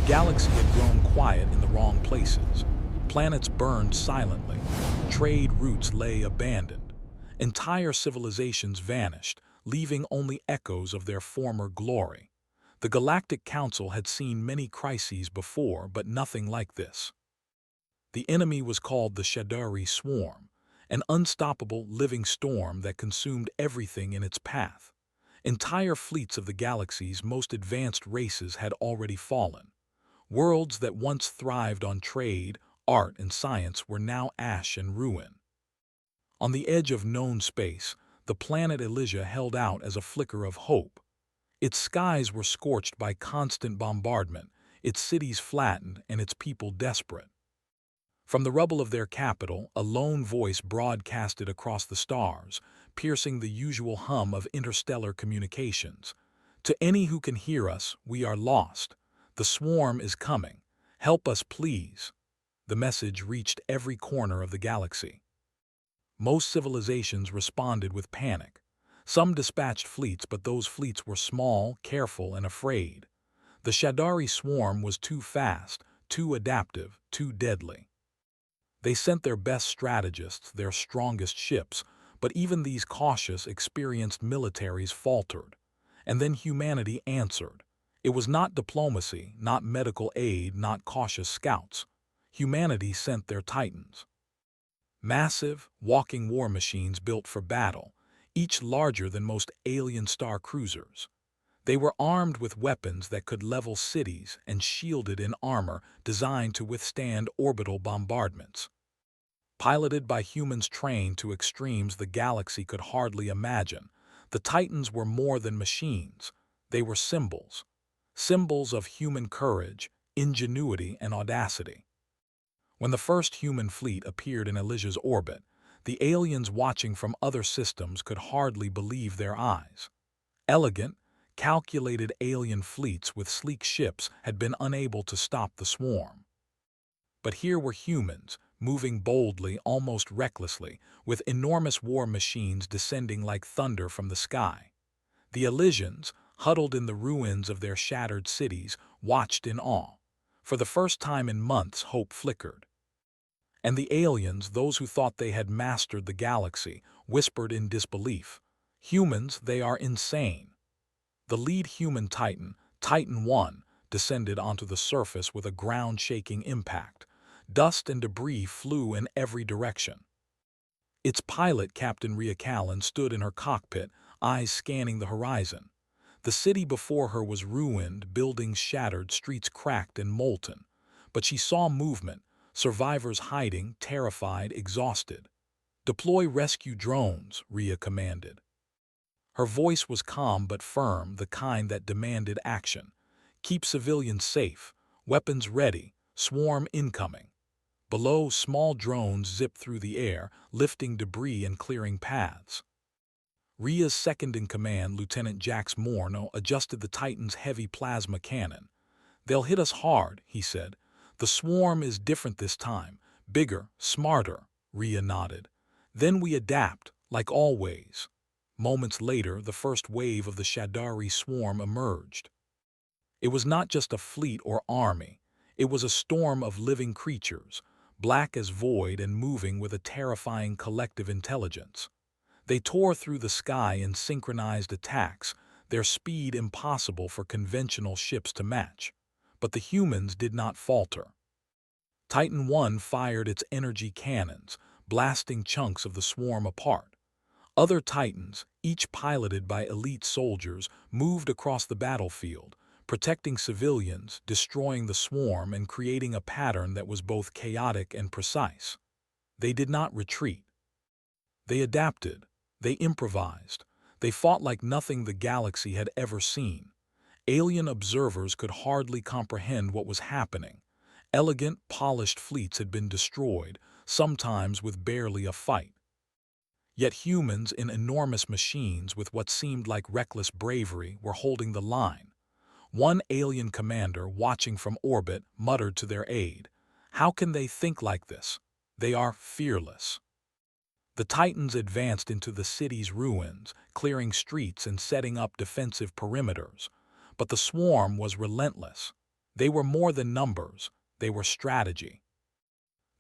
The galaxy had grown quiet in the wrong places. Planets burned silently. Trade routes lay abandoned. Entire civilizations vanished, leaving only echoes of their former glory. The Galactic Council had seen many crises before, but nothing like this. The enemy was called the Shadari Swarm, an unstoppable living storm that consumed everything in its path. Entire fleets of the galaxy's most advanced races had already fallen. Worlds that once thrived on trade, art, and science were now ash and ruin. On the edge of known space, the planet Elysia held out as a flicker of hope. Its skies were scorched by constant bombardment, its cities flattened, and its people desperate. From the rubble of their capital, a lone voice broadcasted across the stars, piercing the usual hum of interstellar communications. To any who can hear us, we are lost. The swarm is coming. Help us, please. The message reached every corner of the galaxy. Most civilizations responded with panic. Some dispatched fleets, but those fleets were small, careful, and afraid. The Shadari swarm was too fast, too adaptive, too deadly. They sent their best strategists, their strongest ships, but even these cautious, experienced militaries faltered. And then humanity answered. It was not diplomacy, not medical aid, not cautious scouts. Humanity sent their titans. Massive, walking war machines built for battle, each larger than most alien star cruisers. They were armed with weapons that could level cities and shielded in armor designed to withstand orbital bombardments. Piloted by humans trained to extremes the galaxy could hardly imagine, the Titans were more than machines. They were symbols. Symbols of human courage, ingenuity, and audacity. When the first human fleet appeared in Elysia's orbit, the aliens watching from other systems could hardly believe their eyes. Elegant, calculated alien fleets with sleek ships had been unable to stop the swarm. But here were humans, moving boldly, almost recklessly, with enormous war machines descending like thunder from the sky. The Elysians, huddled in the ruins of their shattered cities, watched in awe. For the first time in months, hope flickered. And the aliens, those who thought they had mastered the galaxy, whispered in disbelief. Humans, they are insane. The lead human Titan, Titan 1, descended onto the surface with a ground-shaking impact. Dust and debris flew in every direction. Its pilot, Captain Rhea Callan, stood in her cockpit, eyes scanning the horizon. The city before her was ruined, buildings shattered, streets cracked and molten. But she saw movement, survivors hiding, terrified, exhausted. "Deploy rescue drones," Rhea commanded. Her voice was calm but firm, the kind that demanded action. "Keep civilians safe, weapons ready, swarm incoming." Below, small drones zipped through the air, lifting debris and clearing paths. Rhea's second-in-command, Lieutenant Jax Morno, adjusted the Titan's heavy plasma cannon. "They'll hit us hard," he said. "The swarm is different this time. Bigger, smarter." Rhea nodded. "Then we adapt, like always." Moments later, the first wave of the Shadari swarm emerged. It was not just a fleet or army. It was a storm of living creatures, black as void and moving with a terrifying collective intelligence. They tore through the sky in synchronized attacks, their speed impossible for conventional ships to match. But the humans did not falter. Titan 1 fired its energy cannons, blasting chunks of the swarm apart. Other Titans, each piloted by elite soldiers, moved across the battlefield, protecting civilians, destroying the swarm, and creating a pattern that was both chaotic and precise. They did not retreat. They adapted. They improvised. They fought like nothing the galaxy had ever seen. Alien observers could hardly comprehend what was happening. Elegant, polished fleets had been destroyed, sometimes with barely a fight. Yet humans in enormous machines with what seemed like reckless bravery were holding the line. One alien commander, watching from orbit, muttered to their aide, "How can they think like this? They are fearless." The Titans advanced into the city's ruins, clearing streets and setting up defensive perimeters. But the swarm was relentless. They were more than numbers, they were strategy.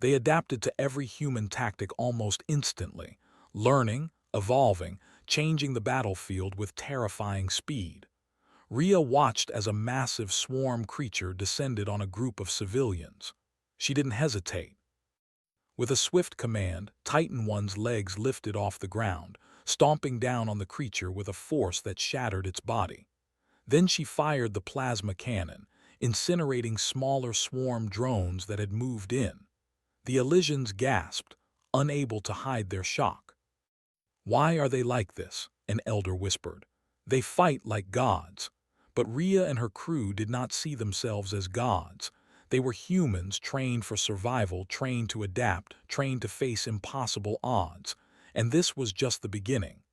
They adapted to every human tactic almost instantly, learning, evolving, changing the battlefield with terrifying speed. Rhea watched as a massive swarm creature descended on a group of civilians. She didn't hesitate. With a swift command, Titan One's legs lifted off the ground, stomping down on the creature with a force that shattered its body. Then she fired the plasma cannon, incinerating smaller swarm drones that had moved in. The Elysians gasped, unable to hide their shock. "Why are they like this?" an elder whispered. "They fight like gods." But Rhea and her crew did not see themselves as gods. They were humans trained for survival, trained to adapt, trained to face impossible odds. And this was just the beginning.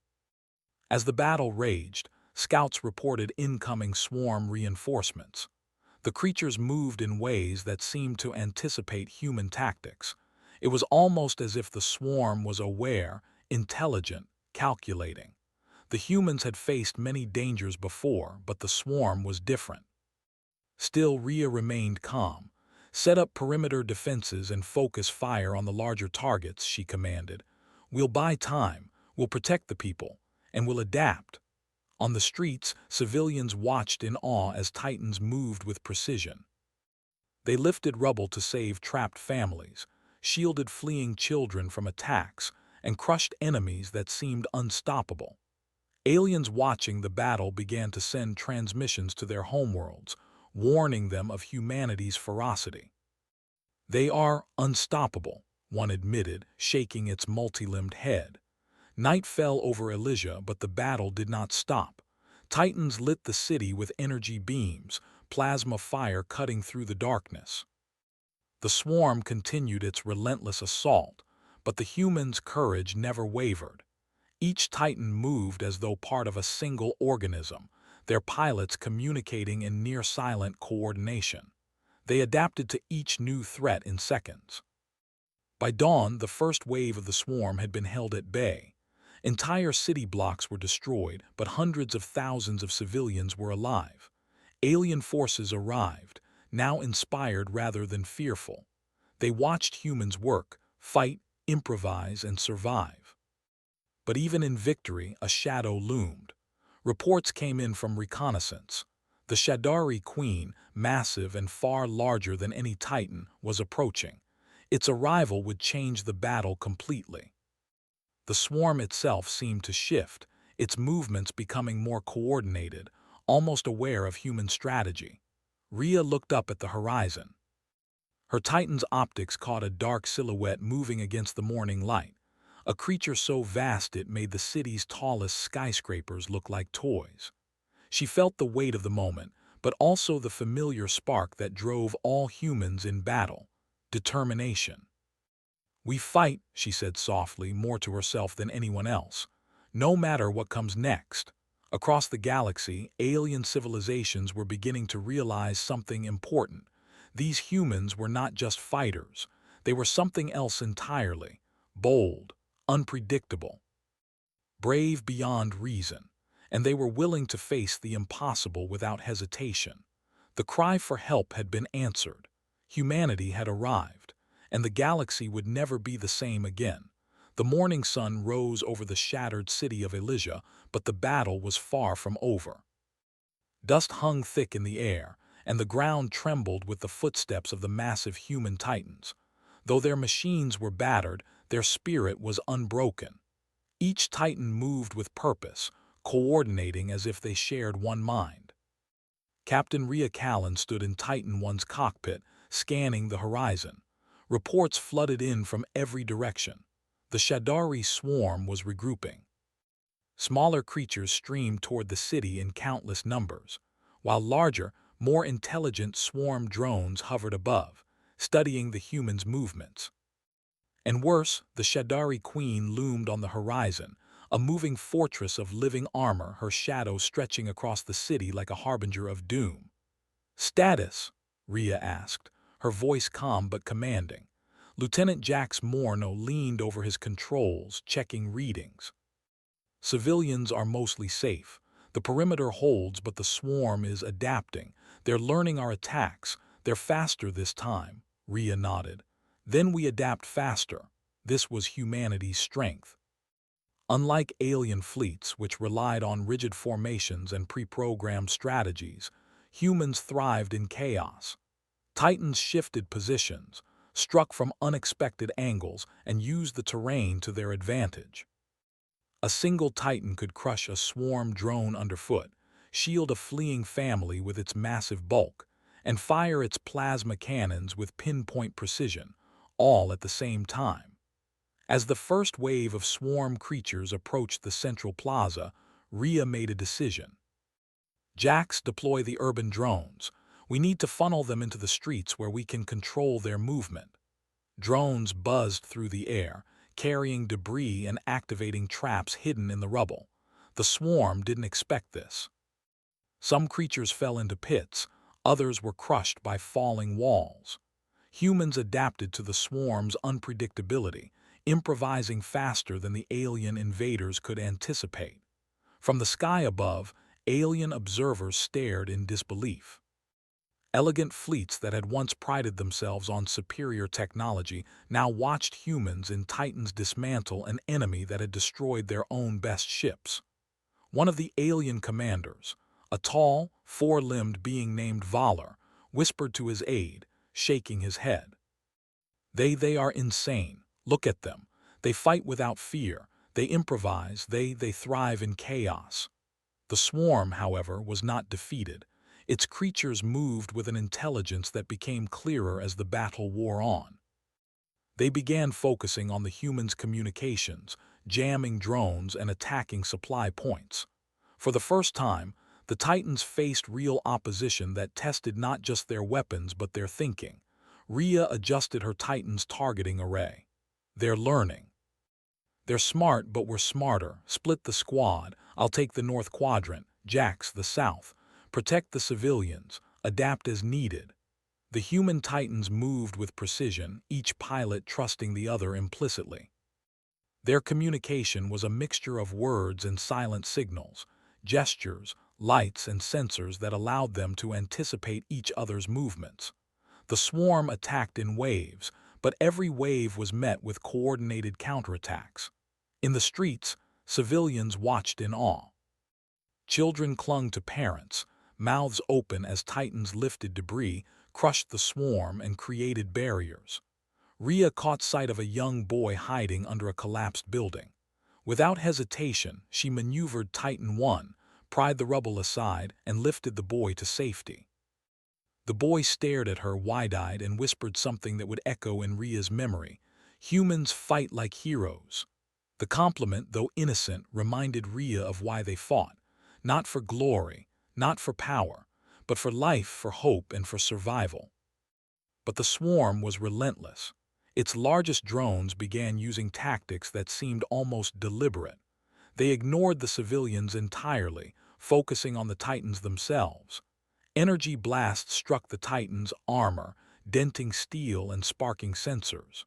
As the battle raged, scouts reported incoming swarm reinforcements. The creatures moved in ways that seemed to anticipate human tactics. It was almost as if the swarm was aware, intelligent, calculating. The humans had faced many dangers before, but the swarm was different. Still, Rhea remained calm. "Set up perimeter defenses and focus fire on the larger targets," she commanded. "We'll buy time, we'll protect the people, and we'll adapt." On the streets, civilians watched in awe as Titans moved with precision. They lifted rubble to save trapped families, shielded fleeing children from attacks, and crushed enemies that seemed unstoppable. Aliens watching the battle began to send transmissions to their homeworlds, warning them of humanity's ferocity. "They are unstoppable," one admitted, shaking its multi-limbed head. Night fell over Elysia, but the battle did not stop. Titans lit the city with energy beams, plasma fire cutting through the darkness. The swarm continued its relentless assault, but the humans' courage never wavered. Each Titan moved as though part of a single organism, their pilots communicating in near-silent coordination. They adapted to each new threat in seconds. By dawn, the first wave of the swarm had been held at bay. Entire city blocks were destroyed, but hundreds of thousands of civilians were alive. Alien forces arrived, now inspired rather than fearful. They watched humans work, fight, improvise, and survive. But even in victory, a shadow loomed. Reports came in from reconnaissance. The Shadari Queen, massive and far larger than any Titan, was approaching. Its arrival would change the battle completely. The swarm itself seemed to shift, its movements becoming more coordinated, almost aware of human strategy. Rhea looked up at the horizon. Her Titan's optics caught a dark silhouette moving against the morning light, a creature so vast it made the city's tallest skyscrapers look like toys. She felt the weight of the moment, but also the familiar spark that drove all humans in battle: determination. "We fight," she said softly, more to herself than anyone else, "no matter what comes next." Across the galaxy, alien civilizations were beginning to realize something important. These humans were not just fighters. They were something else entirely: bold, unpredictable, brave beyond reason, and they were willing to face the impossible without hesitation. The cry for help had been answered. Humanity had arrived, and the galaxy would never be the same again. The morning sun rose over the shattered city of Elysia, but the battle was far from over. Dust hung thick in the air, and the ground trembled with the footsteps of the massive human titans. Though their machines were battered, their spirit was unbroken. Each titan moved with purpose, coordinating as if they shared one mind. Captain Rhea Callan stood in Titan One's cockpit, scanning the horizon. Reports flooded in from every direction. The Shadari swarm was regrouping. Smaller creatures streamed toward the city in countless numbers, while larger, more intelligent swarm drones hovered above, studying the humans' movements. And worse, the Shadari Queen loomed on the horizon, a moving fortress of living armor, her shadow stretching across the city like a harbinger of doom. "Status?" Rhea asked, her voice calm but commanding. Lieutenant Jax Morneau leaned over his controls, checking readings. "Civilians are mostly safe. The perimeter holds, but the swarm is adapting. They're learning our attacks. They're faster this time, Rhea nodded. Then we adapt faster. This was humanity's strength. Unlike alien fleets, which relied on rigid formations and pre-programmed strategies, humans thrived in chaos. Titans shifted positions, struck from unexpected angles, and used the terrain to their advantage. A single Titan could crush a swarm drone underfoot, shield a fleeing family with its massive bulk, and fire its plasma cannons with pinpoint precision, all at the same time. As the first wave of swarm creatures approached the central plaza, Rhea made a decision. Jax, deploy the urban drones. We need to funnel them into the streets where we can control their movement. Drones buzzed through the air, carrying debris and activating traps hidden in the rubble. The swarm didn't expect this. Some creatures fell into pits, others were crushed by falling walls. Humans adapted to the swarm's unpredictability, improvising faster than the alien invaders could anticipate. From the sky above, alien observers stared in disbelief. Elegant fleets that had once prided themselves on superior technology now watched humans in Titans dismantle an enemy that had destroyed their own best ships. One of the alien commanders, a tall, four-limbed being named Valor, whispered to his aide, shaking his head. They are insane. Look at them. They fight without fear. They improvise. They thrive in chaos. The swarm, however, was not defeated. Its creatures moved with an intelligence that became clearer as the battle wore on. They began focusing on the humans' communications, jamming drones and attacking supply points. For the first time, the Titans faced real opposition that tested not just their weapons but their thinking. Rhea adjusted her Titan's targeting array. They're learning. They're smart, but we're smarter. Split the squad. I'll take the north quadrant, Jax the south. Protect the civilians. Adapt as needed. The human Titans moved with precision, each pilot trusting the other implicitly. Their communication was a mixture of words and silent signals, gestures, lights, and sensors that allowed them to anticipate each other's movements. The swarm attacked in waves, but every wave was met with coordinated counterattacks. In the streets, civilians watched in awe. Children clung to parents, mouths open as Titans lifted debris, crushed the swarm, and created barriers. Rhea caught sight of a young boy hiding under a collapsed building. Without hesitation, she maneuvered Titan 1, pried the rubble aside, and lifted the boy to safety. The boy stared at her wide-eyed and whispered something that would echo in Rhea's memory. Humans fight like heroes. The compliment, though innocent, reminded Rhea of why they fought. Not for glory, not for power, but for life, for hope, and for survival. But the swarm was relentless. Its largest drones began using tactics that seemed almost deliberate. They ignored the civilians entirely, focusing on the Titans themselves. Energy blasts struck the Titans' armor, denting steel and sparking sensors.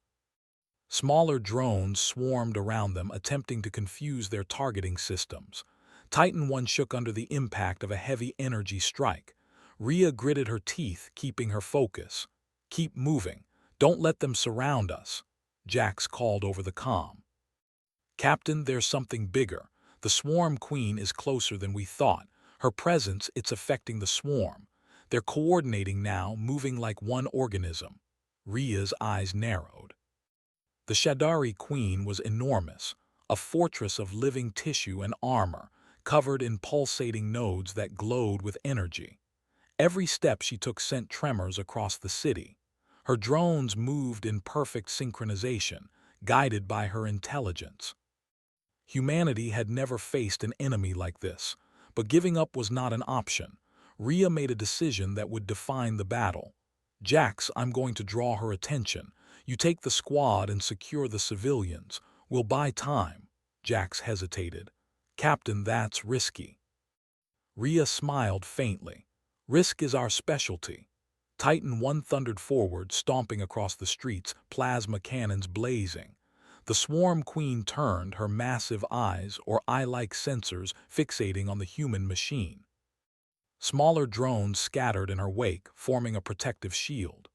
Smaller drones swarmed around them, attempting to confuse their targeting systems. Titan 1 shook under the impact of a heavy energy strike. Rhea gritted her teeth, keeping her focus. "Keep moving. Don't let them surround us," Jax called over the comm. "Captain, there's something bigger. The Swarm Queen is closer than we thought. Her presence, it's affecting the swarm. They're coordinating now, moving like one organism." Rhea's eyes narrowed. The Shadari Queen was enormous, a fortress of living tissue and armor, covered in pulsating nodes that glowed with energy. Every step she took sent tremors across the city. Her drones moved in perfect synchronization, guided by her intelligence. Humanity had never faced an enemy like this, but giving up was not an option. Rhea made a decision that would define the battle. "Jax, I'm going to draw her attention. You take the squad and secure the civilians. We'll buy time." Jax hesitated. "Captain, that's risky." Rhea smiled faintly. "Risk is our specialty." Titan 1 thundered forward, stomping across the streets, plasma cannons blazing. The Swarm Queen turned, her massive eyes, or eye-like sensors, fixating on the human machine. Smaller drones scattered in her wake, forming a protective shield.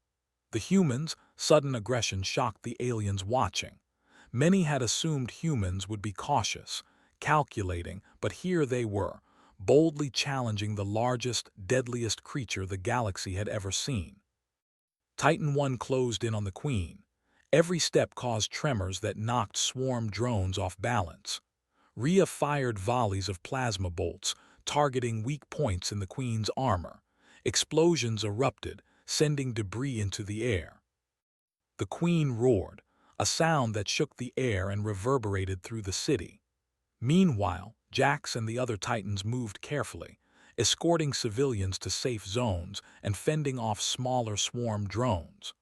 The humans' sudden aggression shocked the aliens watching. Many had assumed humans would be cautious, calculating, but here they were, boldly challenging the largest, deadliest creature the galaxy had ever seen. Titan 1 closed in on the Queen. Every step caused tremors that knocked swarm drones off balance. Rhea fired volleys of plasma bolts, targeting weak points in the Queen's armor. Explosions erupted, sending debris into the air. The Queen roared, a sound that shook the air and reverberated through the city. Meanwhile, Jax and the other Titans moved carefully, escorting civilians to safe zones and fending off smaller swarm drones.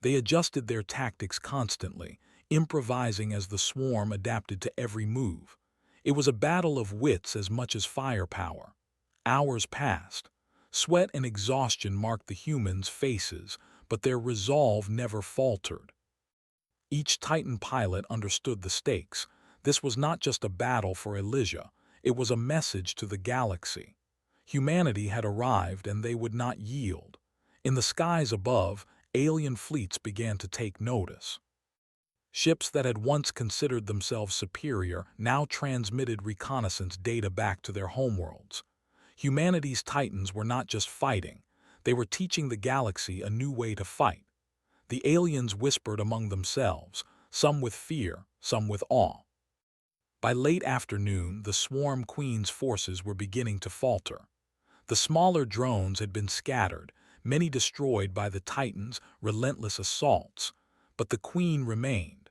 They adjusted their tactics constantly, improvising as the swarm adapted to every move. It was a battle of wits as much as firepower. Hours passed. Sweat and exhaustion marked the humans' faces, but their resolve never faltered. Each Titan pilot understood the stakes. This was not just a battle for Elysia, it was a message to the galaxy. Humanity had arrived and they would not yield. In the skies above, alien fleets began to take notice. Ships that had once considered themselves superior now transmitted reconnaissance data back to their homeworlds. Humanity's Titans were not just fighting, they were teaching the galaxy a new way to fight. The aliens whispered among themselves, some with fear, some with awe. By late afternoon, the Swarm Queen's forces were beginning to falter. The smaller drones had been scattered, many destroyed by the Titans' relentless assaults, but the Queen remained.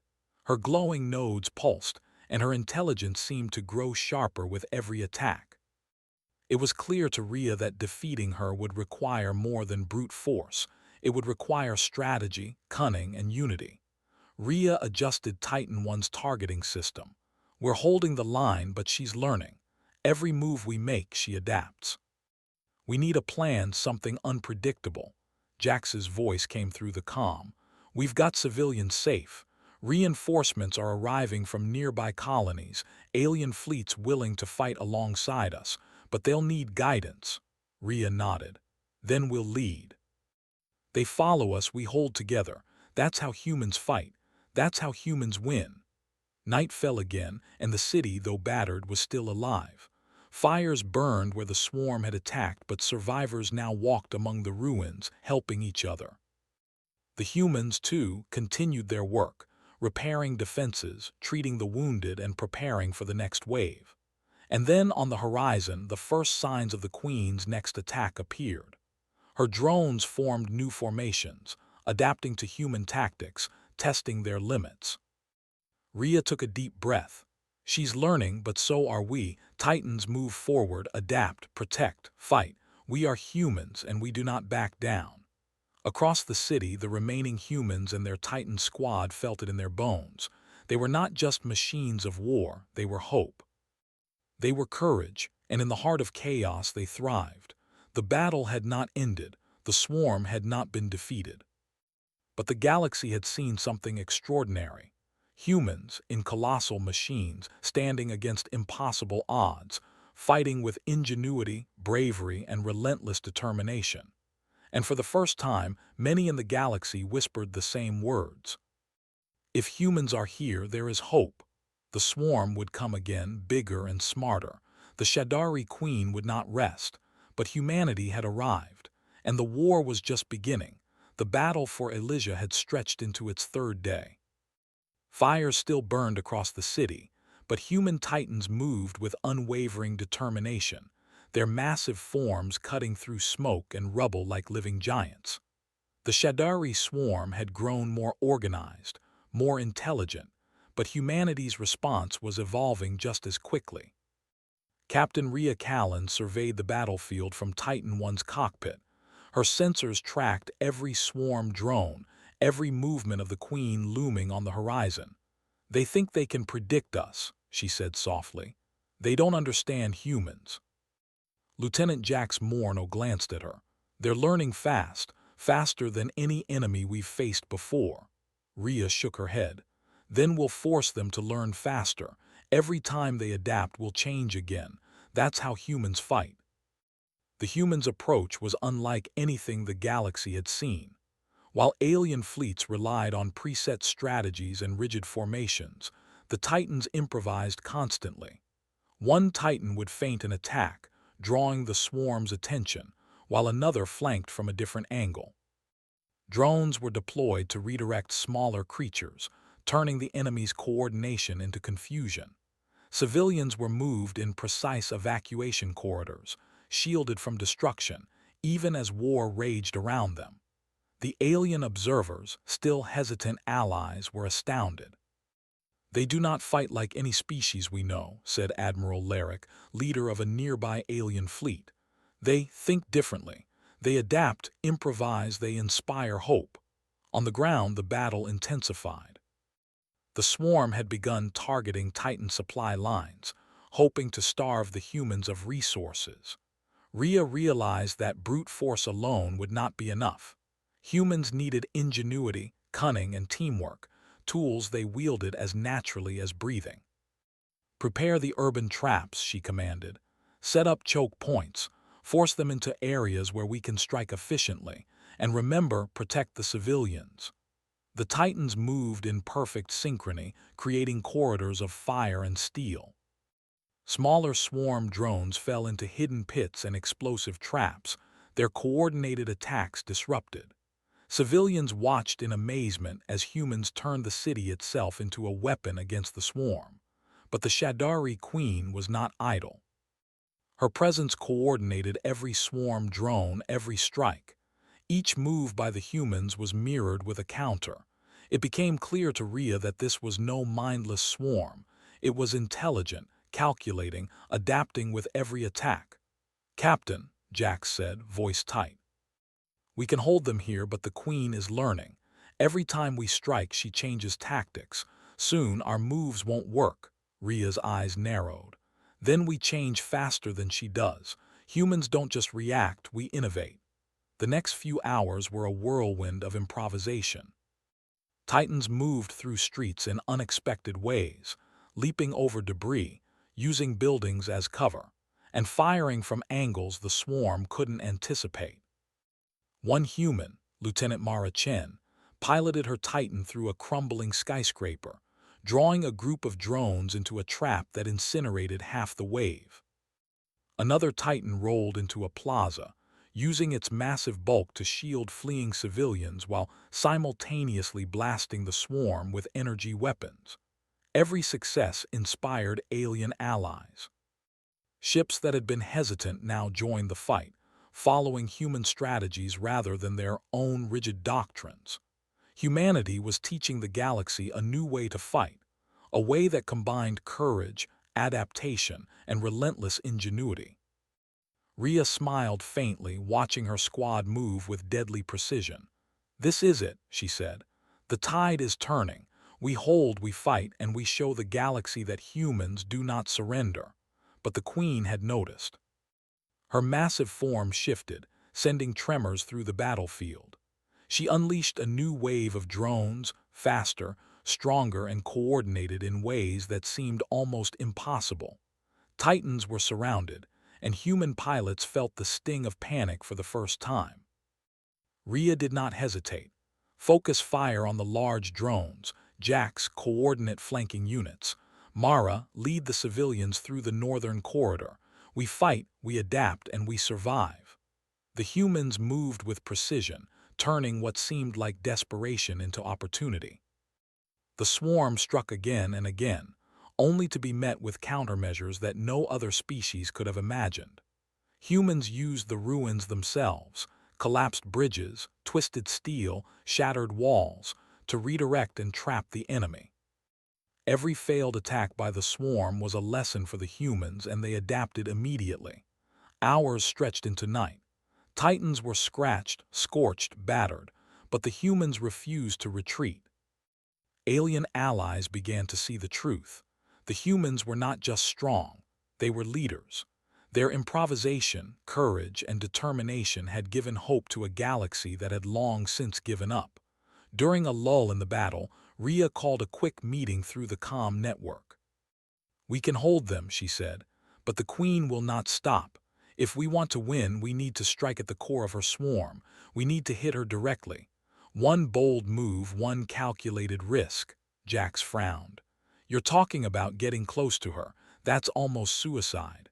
Her glowing nodes pulsed, and her intelligence seemed to grow sharper with every attack. It was clear to Rhea that defeating her would require more than brute force. It would require strategy, cunning, and unity. Rhea adjusted Titan 1's targeting system. We're holding the line, but she's learning. Every move we make, she adapts. We need a plan, something unpredictable. Jax's voice came through the comm. We've got civilians safe. Reinforcements are arriving from nearby colonies, alien fleets willing to fight alongside us, but they'll need guidance. Rhea nodded. Then we'll lead. They follow us, we hold together. That's how humans fight. That's how humans win. Night fell again, and the city, though battered, was still alive. Fires burned where the swarm had attacked, but survivors now walked among the ruins, helping each other. The humans, too, continued their work, repairing defenses, treating the wounded, and preparing for the next wave. And then, on the horizon, the first signs of the Queen's next attack appeared. Her drones formed new formations, adapting to human tactics, testing their limits. Rhea took a deep breath. She's learning, but so are we. Titans move forward, adapt, protect, fight. We are humans, and we do not back down. Across the city, the remaining humans and their Titan squad felt it in their bones. They were not just machines of war, they were hope. They were courage, and in the heart of chaos they thrived. The battle had not ended, the swarm had not been defeated. But the galaxy had seen something extraordinary. Humans, in colossal machines, standing against impossible odds, fighting with ingenuity, bravery, and relentless determination. And for the first time, many in the galaxy whispered the same words. If humans are here, there is hope. The swarm would come again, bigger and smarter. The Shadari Queen would not rest, but humanity had arrived, and the war was just beginning. The battle for Elysia had stretched into its third day. Fires still burned across the city, but human Titans moved with unwavering determination, their massive forms cutting through smoke and rubble like living giants. The Shadari swarm had grown more organized, more intelligent, but humanity's response was evolving just as quickly. Captain Rhea Callan surveyed the battlefield from Titan 1's cockpit. Her sensors tracked every swarm drone, every movement of the Queen looming on the horizon. They think they can predict us, she said softly. They don't understand humans. Lieutenant Jax Morno glanced at her. They're learning fast, faster than any enemy we've faced before. Rhea shook her head. Then we'll force them to learn faster. Every time they adapt, we'll change again. That's how humans fight. The humans' approach was unlike anything the galaxy had seen. While alien fleets relied on preset strategies and rigid formations, the Titans improvised constantly. One Titan would feint an attack, drawing the swarm's attention, while another flanked from a different angle. Drones were deployed to redirect smaller creatures, turning the enemy's coordination into confusion. Civilians were moved in precise evacuation corridors, shielded from destruction, even as war raged around them. The alien observers, still hesitant allies, were astounded. "They do not fight like any species we know," said Admiral Lyric, leader of a nearby alien fleet. "They think differently. They adapt, improvise, they inspire hope." On the ground, the battle intensified. The swarm had begun targeting Titan supply lines, hoping to starve the humans of resources. Rhea realized that brute force alone would not be enough. Humans needed ingenuity, cunning, and teamwork, tools they wielded as naturally as breathing. "Prepare the urban traps," she commanded. "Set up choke points, force them into areas where we can strike efficiently, and remember, protect the civilians." The Titans moved in perfect synchrony, creating corridors of fire and steel. Smaller swarm drones fell into hidden pits and explosive traps, their coordinated attacks disrupted. Civilians watched in amazement as humans turned the city itself into a weapon against the swarm. But the Shadari Queen was not idle. Her presence coordinated every swarm drone, every strike. Each move by the humans was mirrored with a counter. It became clear to Rhea that this was no mindless swarm. It was intelligent, calculating, adapting with every attack. "Captain," Jax said, voice tight, "we can hold them here, but the Queen is learning. Every time we strike, she changes tactics. Soon our moves won't work." Rhea's eyes narrowed. "Then we change faster than she does. Humans don't just react, we innovate." The next few hours were a whirlwind of improvisation. Titans moved through streets in unexpected ways, leaping over debris, using buildings as cover, and firing from angles the swarm couldn't anticipate. One human, Lieutenant Mara Chen, piloted her Titan through a crumbling skyscraper, drawing a group of drones into a trap that incinerated half the wave. Another Titan rolled into a plaza, using its massive bulk to shield fleeing civilians while simultaneously blasting the swarm with energy weapons. Every success inspired alien allies. Ships that had been hesitant now joined the fight, following human strategies rather than their own rigid doctrines. Humanity was teaching the galaxy a new way to fight, a way that combined courage, adaptation, and relentless ingenuity. Rhea smiled faintly, watching her squad move with deadly precision. "This is it," she said. "The tide is turning. We hold, we fight, and we show the galaxy that humans do not surrender." But the Queen had noticed. Her massive form shifted, sending tremors through the battlefield. She unleashed a new wave of drones, faster, stronger, and coordinated in ways that seemed almost impossible. Titans were surrounded, and human pilots felt the sting of panic for the first time. Rhea did not hesitate. "Focus fire on the large drones. Jax, coordinate flanking units. Mara, lead the civilians through the northern corridor. We fight, we adapt, and we survive." The humans moved with precision, turning what seemed like desperation into opportunity. The swarm struck again and again, only to be met with countermeasures that no other species could have imagined. Humans used the ruins themselves, collapsed bridges, twisted steel, shattered walls, to redirect and trap the enemy. Every failed attack by the swarm was a lesson for the humans, and they adapted immediately. Hours stretched into night. Titans were scratched, scorched, battered, but the humans refused to retreat. Alien allies began to see the truth. The humans were not just strong, they were leaders. Their improvisation, courage, and determination had given hope to a galaxy that had long since given up. During a lull in the battle, Rhea called a quick meeting through the comm network. "We can hold them," she said, "but the Queen will not stop. If we want to win, we need to strike at the core of her swarm. We need to hit her directly. One bold move, one calculated risk. Jax frowned. You're talking about getting close to her. That's almost suicide.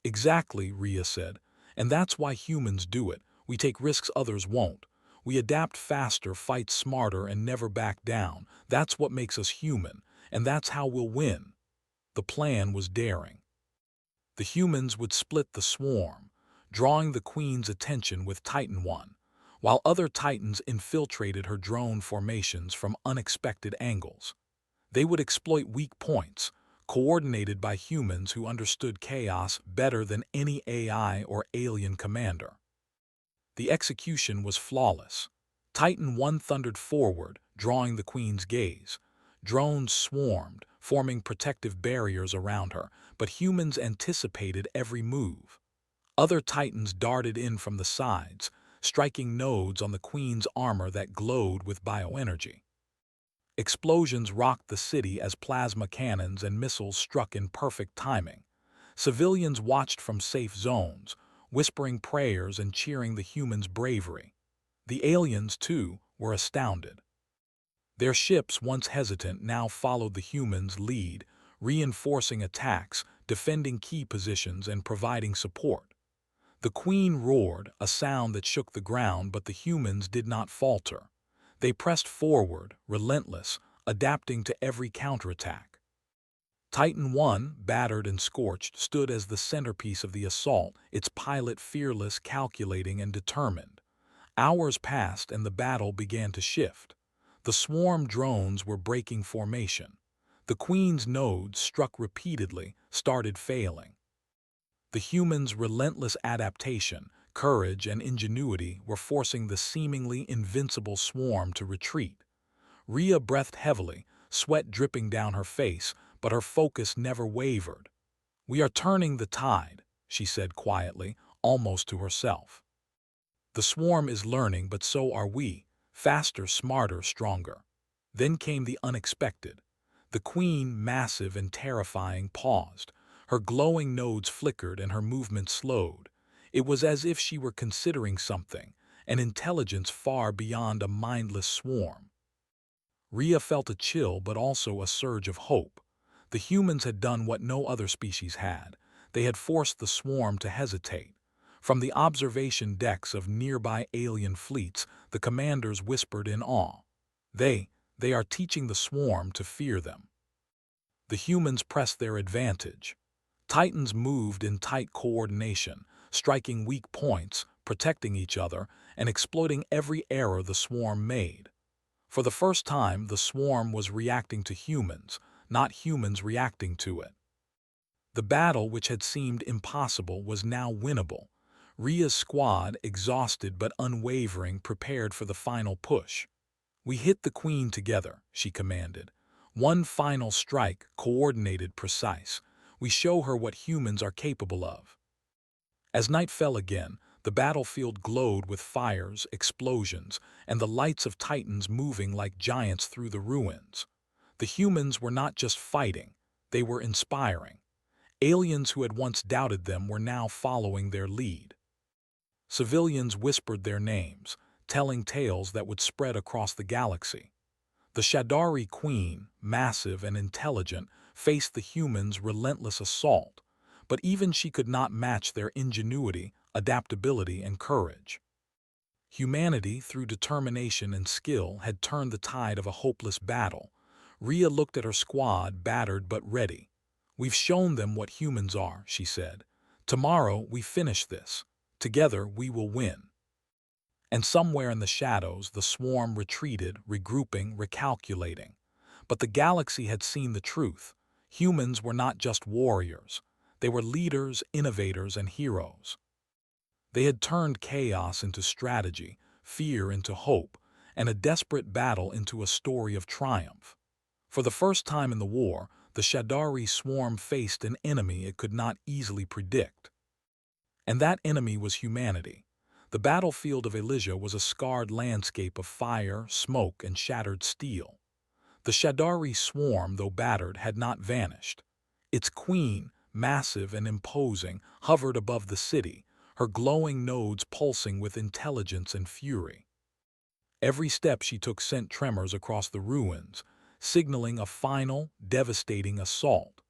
Exactly, Rhea said. And that's why humans do it. We take risks others won't. We adapt faster, fight smarter, and never back down. That's what makes us human, and that's how we'll win. The plan was daring. The humans would split the swarm, drawing the Queen's attention with Titan 1, while other Titans infiltrated her drone formations from unexpected angles. They would exploit weak points, coordinated by humans who understood chaos better than any AI or alien commander. The execution was flawless. Titan 1 thundered forward, drawing the Queen's gaze. Drones swarmed, forming protective barriers around her, but humans anticipated every move. Other Titans darted in from the sides, striking nodes on the Queen's armor that glowed with bioenergy. Explosions rocked the city as plasma cannons and missiles struck in perfect timing. Civilians watched from safe zones, whispering prayers and cheering the humans' bravery. The aliens, too, were astounded. Their ships, once hesitant, now followed the humans' lead, reinforcing attacks, defending key positions, and providing support. The Queen roared, a sound that shook the ground, but the humans did not falter. They pressed forward, relentless, adapting to every counterattack. Titan 1, battered and scorched, stood as the centerpiece of the assault, its pilot fearless, calculating, and determined. Hours passed and the battle began to shift. The swarm drones were breaking formation. The Queen's nodes, struck repeatedly, started failing. The humans' relentless adaptation, courage, and ingenuity were forcing the seemingly invincible swarm to retreat. Rhea breathed heavily, sweat dripping down her face, but her focus never wavered. "We are turning the tide," she said quietly, almost to herself. "The swarm is learning, but so are we. Faster, smarter, stronger." Then came the unexpected. The Queen, massive and terrifying, paused. Her glowing nodes flickered and her movement slowed. It was as if she were considering something, an intelligence far beyond a mindless swarm. Rhea felt a chill but also a surge of hope. The humans had done what no other species had. They had forced the swarm to hesitate. From the observation decks of nearby alien fleets, the commanders whispered in awe. They are teaching the swarm to fear them." The humans pressed their advantage. Titans moved in tight coordination, striking weak points, protecting each other, and exploiting every error the swarm made. For the first time, the swarm was reacting to humans, not humans reacting to it. The battle, which had seemed impossible, was now winnable. Rhea's squad, exhausted but unwavering, prepared for the final push. "We hit the Queen together," she commanded. "One final strike, coordinated, precise. We show her what humans are capable of." As night fell again, the battlefield glowed with fires, explosions, and the lights of Titans moving like giants through the ruins. The humans were not just fighting, they were inspiring. Aliens who had once doubted them were now following their lead. Civilians whispered their names, telling tales that would spread across the galaxy. The Shadari Queen, massive and intelligent, faced the humans' relentless assault, but even she could not match their ingenuity, adaptability, and courage. Humanity, through determination and skill, had turned the tide of a hopeless battle. Rhea looked at her squad, battered but ready. "We've shown them what humans are," she said. "Tomorrow we finish this. Together we will win." And somewhere in the shadows, the swarm retreated, regrouping, recalculating. But the galaxy had seen the truth. Humans were not just warriors. They were leaders, innovators, and heroes. They had turned chaos into strategy, fear into hope, and a desperate battle into a story of triumph. For the first time in the war, the Shadari swarm faced an enemy it could not easily predict. And that enemy was humanity. The battlefield of Elysia was a scarred landscape of fire, smoke, and shattered steel. The Shadari swarm, though battered, had not vanished. Its queen, massive and imposing, hovered above the city, her glowing nodes pulsing with intelligence and fury. Every step she took sent tremors across the ruins, signaling a final, devastating assault.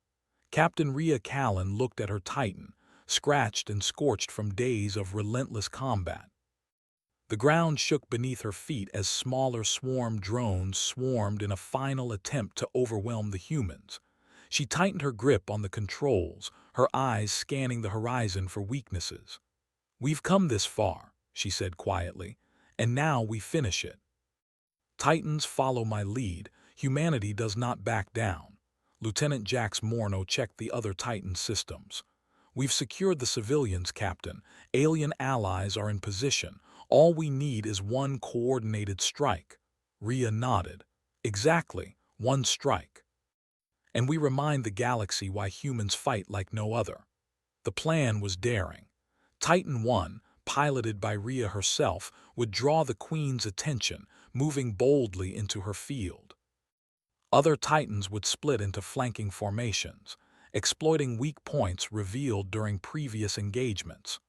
Captain Rhea Callan looked at her Titan, scratched and scorched from days of relentless combat. The ground shook beneath her feet as smaller swarm drones swarmed in a final attempt to overwhelm the humans. She tightened her grip on the controls, her eyes scanning the horizon for weaknesses. "We've come this far," she said quietly, "and now we finish it. Titans follow my lead. Humanity does not back down." Lieutenant Jax Morneau checked the other Titan systems. "We've secured the civilians, Captain. Alien allies are in position. All we need is one coordinated strike." Rhea nodded. "Exactly, one strike. And we remind the galaxy why humans fight like no other." The plan was daring. Titan 1, piloted by Rhea herself, would draw the Queen's attention, moving boldly into her field. Other Titans would split into flanking formations, exploiting weak points revealed during previous engagements.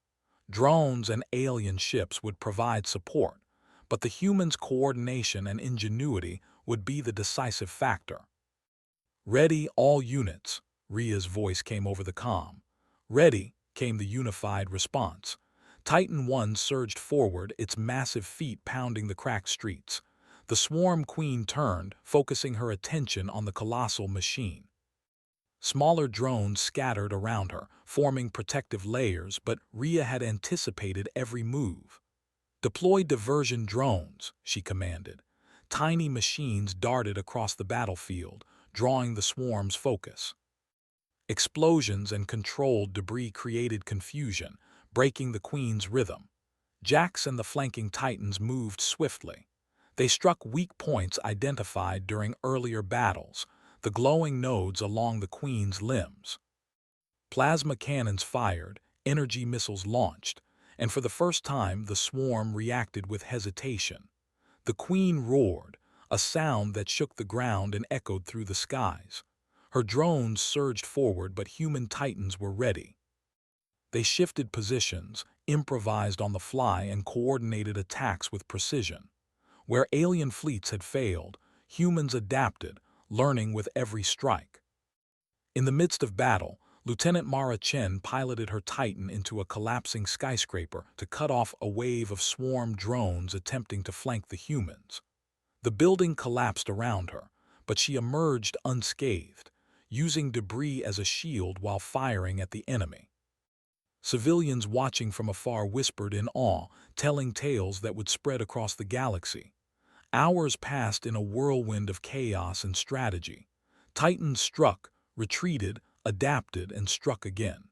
Drones and alien ships would provide support, but the humans' coordination and ingenuity would be the decisive factor. "Ready, all units," Rhea's voice came over the comm. "Ready," came the unified response. Titan 1 surged forward, its massive feet pounding the cracked streets. The Swarm Queen turned, focusing her attention on the colossal machine. Smaller drones scattered around her, forming protective layers, but Rhea had anticipated every move. "Deploy diversion drones," she commanded. Tiny machines darted across the battlefield, drawing the swarm's focus. Explosions and controlled debris created confusion, breaking the Queen's rhythm. Jax and the flanking Titans moved swiftly. They struck weak points identified during earlier battles, the glowing nodes along the Queen's limbs. Plasma cannons fired, energy missiles launched, and for the first time the swarm reacted with hesitation. The Queen roared, a sound that shook the ground and echoed through the skies. Her drones surged forward, but human Titans were ready. They shifted positions, improvised on the fly, and coordinated attacks with precision. Where alien fleets had failed, humans adapted, learning with every strike. In the midst of battle, Lieutenant Mara Chen piloted her Titan into a collapsing skyscraper to cut off a wave of swarm drones attempting to flank the humans. The building collapsed around her, but she emerged unscathed, using debris as a shield while firing at the enemy. Civilians watching from afar whispered in awe, telling tales that would spread across the galaxy. Hours passed in a whirlwind of chaos and strategy. Titans struck, retreated, adapted, and struck again.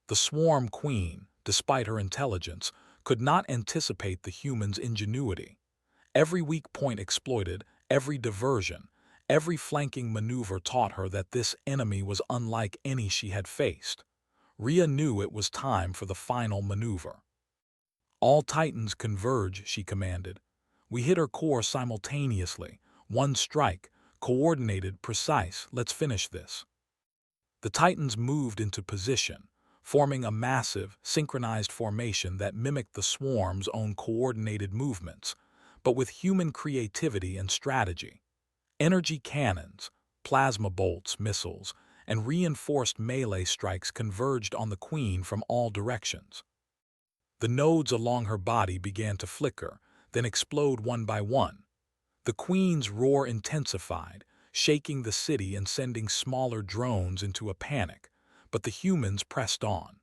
The Swarm Queen, despite her intelligence, could not anticipate the humans' ingenuity. Every weak point exploited, every diversion, every flanking maneuver taught her that this enemy was unlike any she had faced. Rhea knew it was time for the final maneuver. "All Titans converge," she commanded. "We hit her core simultaneously. One strike, coordinated, precise. Let's finish this." The Titans moved into position, forming a massive, synchronized formation that mimicked the swarm's own coordinated movements, but with human creativity and strategy. Energy cannons, plasma bolts, missiles, and reinforced melee strikes converged on the Queen from all directions. The nodes along her body began to flicker, then explode one by one. The Queen's roar intensified, shaking the city and sending smaller drones into a panic, but the humans pressed on.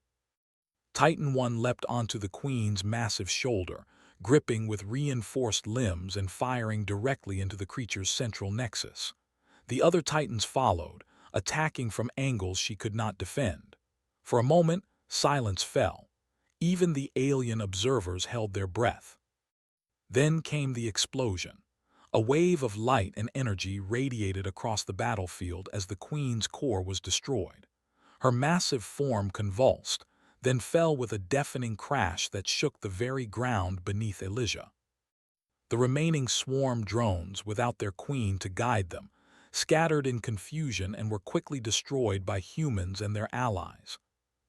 Titan 1 leapt onto the Queen's massive shoulder, gripping with reinforced limbs and firing directly into the creature's central nexus. The other Titans followed, attacking from angles she could not defend. For a moment, silence fell. Even the alien observers held their breath. Then came the explosion. A wave of light and energy radiated across the battlefield as the Queen's core was destroyed. Her massive form convulsed, then fell with a deafening crash that shook the very ground beneath Elysia. The remaining swarm drones, without their Queen to guide them, scattered in confusion and were quickly destroyed by humans and their allies.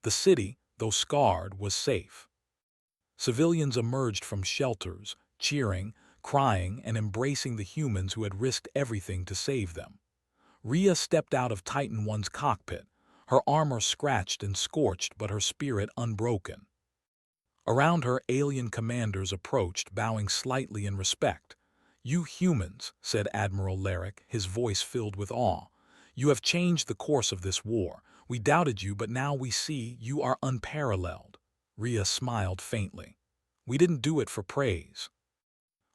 The city, though scarred, was safe. Civilians emerged from shelters, cheering, crying, and embracing the humans who had risked everything to save them. Rhea stepped out of Titan One's cockpit, her armor scratched and scorched but her spirit unbroken. Around her, alien commanders approached, bowing slightly in respect. "You humans," said Admiral Lyric, his voice filled with awe. "You have changed the course of this war. We doubted you, but now we see you are unparalleled." Rhea smiled faintly. "We didn't do it for praise.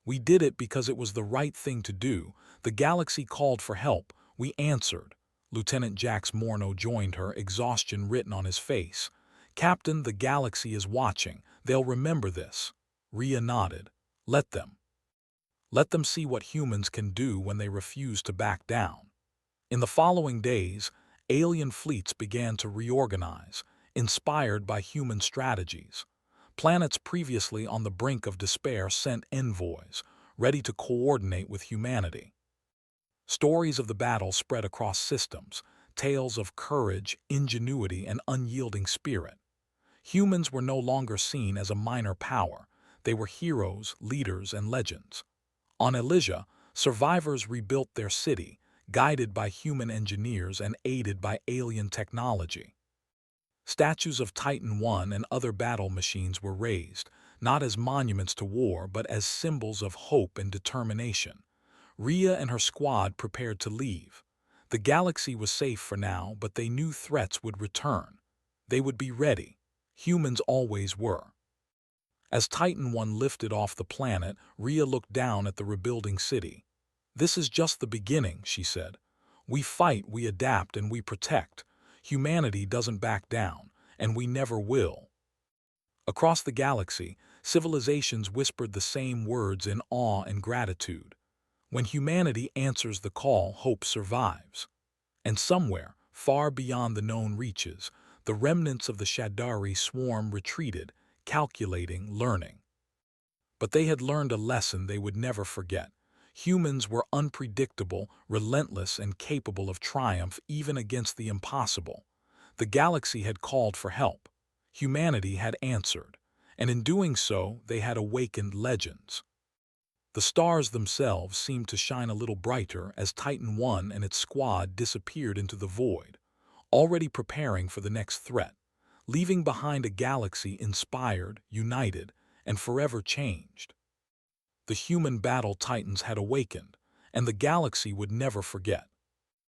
We did it because it was the right thing to do. The galaxy called for help. We answered." Lieutenant Jax Morno joined her, exhaustion written on his face. "Captain, the galaxy is watching. They'll remember this." Rhea nodded. "Let them. Let them see what humans can do when they refuse to back down." In the following days, alien fleets began to reorganize, inspired by human strategies. Planets previously on the brink of despair sent envoys, ready to coordinate with humanity. Stories of the battle spread across systems, tales of courage, ingenuity, and unyielding spirit. Humans were no longer seen as a minor power. They were heroes, leaders, and legends. On Elysia, survivors rebuilt their city, guided by human engineers and aided by alien technology. Statues of Titan I and other battle machines were raised, not as monuments to war but as symbols of hope and determination. Rhea and her squad prepared to leave. The galaxy was safe for now, but they knew threats would return. They would be ready. Humans always were. As Titan I lifted off the planet, Rhea looked down at the rebuilding city. "This is just the beginning," she said. "We fight, we adapt, and we protect. Humanity doesn't back down, and we never will." Across the galaxy, civilizations whispered the same words in awe and gratitude. When humanity answers the call, hope survives. And somewhere, far beyond the known reaches, the remnants of the Shadari swarm retreated, calculating, learning. But they had learned a lesson they would never forget. Humans were unpredictable, relentless, and capable of triumph even against the impossible. The galaxy had called for help. Humanity had answered, and in doing so, they had awakened legends. The stars themselves seemed to shine a little brighter as Titan I and its squad disappeared into the void, already preparing for the next threat, leaving behind a galaxy inspired, united, and forever changed. The human battle titans had awakened, and the galaxy would never forget.